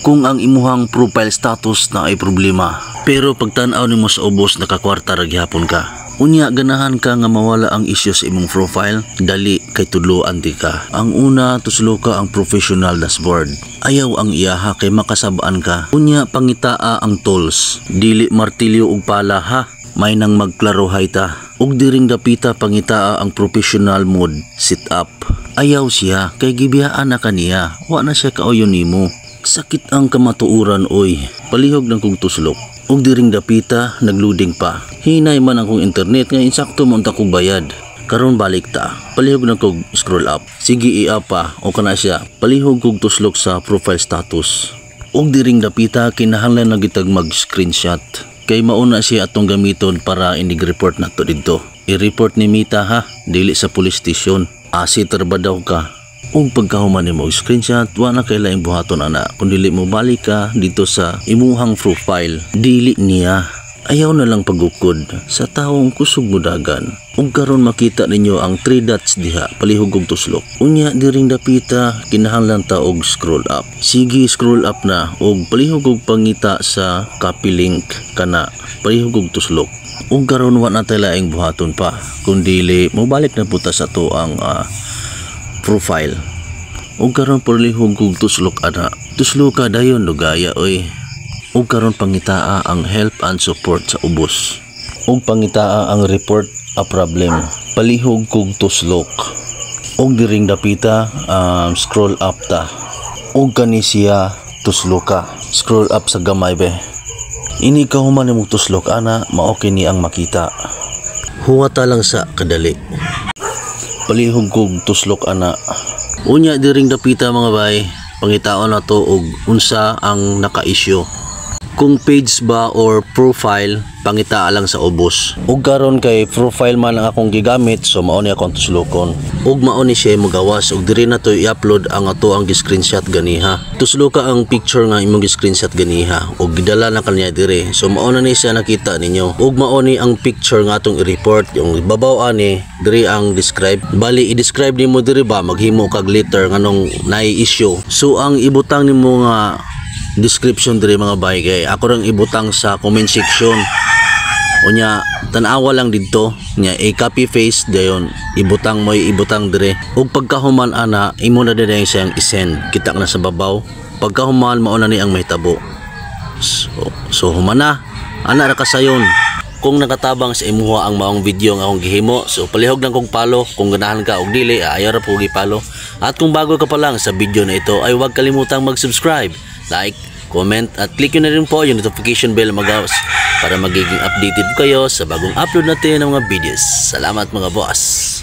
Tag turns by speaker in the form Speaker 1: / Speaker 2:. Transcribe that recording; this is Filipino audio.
Speaker 1: kung ang imuhang profile status na ay problema. Pero pagtan-aw nimo sa ubos nakakwarta ra gihapon ka. Unya ganahan ka nga mawala ang issue sa imong profile, dali kay tudloan di ka. Ang una, tuslo ka ang professional dashboard. Ayaw ang iyaha kay makasabaan ka. Unya pangitaa ang tools, dili martilyo ug pala ha. May nang magklarohay ta. Ug diring dapita pangitaa ang professional mode setup. Ayaw siya kay gibiyaan na kaniya. Wa na siya kaoyon nimo. Sakit ang kamatuuran oy. Palihog ng kong tuslok. Ug diring dapita nagloading pa. Hinay man ang kong internet nga insakto mo unta kog bayad. Karon balik ta. Palihog ng kog scroll up. Sige iapa o kana siya. Palihog kog tuslok sa profile status. Ug diring dapita kinahanglan na gitag mag-screenshot. Kay mauna siya atong gamiton para inig-report nato didto. I-report ni Mita ha, dili sa police station. Asiter ba daw ka? Ug pagkahuman nimo screenshot, wa na kay laing buhaton ana. Kun dili mo balik ka dito sa imuhang profile, dili niya. Ayaw na lang pagukod sa taong kusog mudagan. Ug karon makita ninyo ang 3 dots diha, palihog og tuslok. Unya diring dapita kinahanglan ta og scroll up. Sige scroll up na ug palihog og pangita sa copy link kana, palihog og tuslok. Ug karon wa na tay laing buhaton pa, kundili mobalik na puta sa to ang profile. Ug karon palihog og tuslok ana. Tuslok ka dayon lugaya oy. Ug karon pangitaa ang help and support sa ubos. Ug pangitaa ang report a problem. Palihog kog tuslok. Ug diring dapita scroll up ta. Ug kani siya tusloka. Scroll up sa gamay be. Ini kahuman nimo tuslok ana, mao kini ang makita. Huwata lang sa kadali. Palihog kog tuslok ana. Unya diring dapita mga bay, pangitaon na to og unsa ang naka-issue. Kung page ba or profile, pangitaa lang sa ubos. Ug karon kay profile man ang akong gigamit, so mao ni akong tuslokon. Ug mao ni siya magawas ug diri na to i-upload ang ato ang screenshot ganiha. Tusloka ang picture nga imong screenshot ganiha ug gidala na kaniya diri. So mao na ni siya nakita ninyo. Ug mao ni ang picture nga atong i-report. Yung babaw ani diri ang describe. Bali i-describe nimo diri ba maghimo kag letter nganong nai-issue. So ang ibutang nimo nga description diri mga bay kay ako rang ibutang sa comment section. Unya tan-awa lang didto nya i-copy paste dayon ibutang mo ibutang dire. Ug pagkahuman ana imo na dinay siyang i-send. Kita na sa babaw. Pagkahuman mao na ni ang mahitabo. So humana ana ra kasayon. Kung nakatabang sa imuha ang maong video nga akong gihimo, so palihog lang kong follow. Kung ganahan ka og dili ayaw ra po gi-follow. At kung bago ka pa lang sa video na ito ay huwag kalimutang mag-subscribe, like, comment at click nyo na rin po yung notification bell magawas para magiging updated kayo sa bagong upload natin ng mga videos. Salamat mga boss!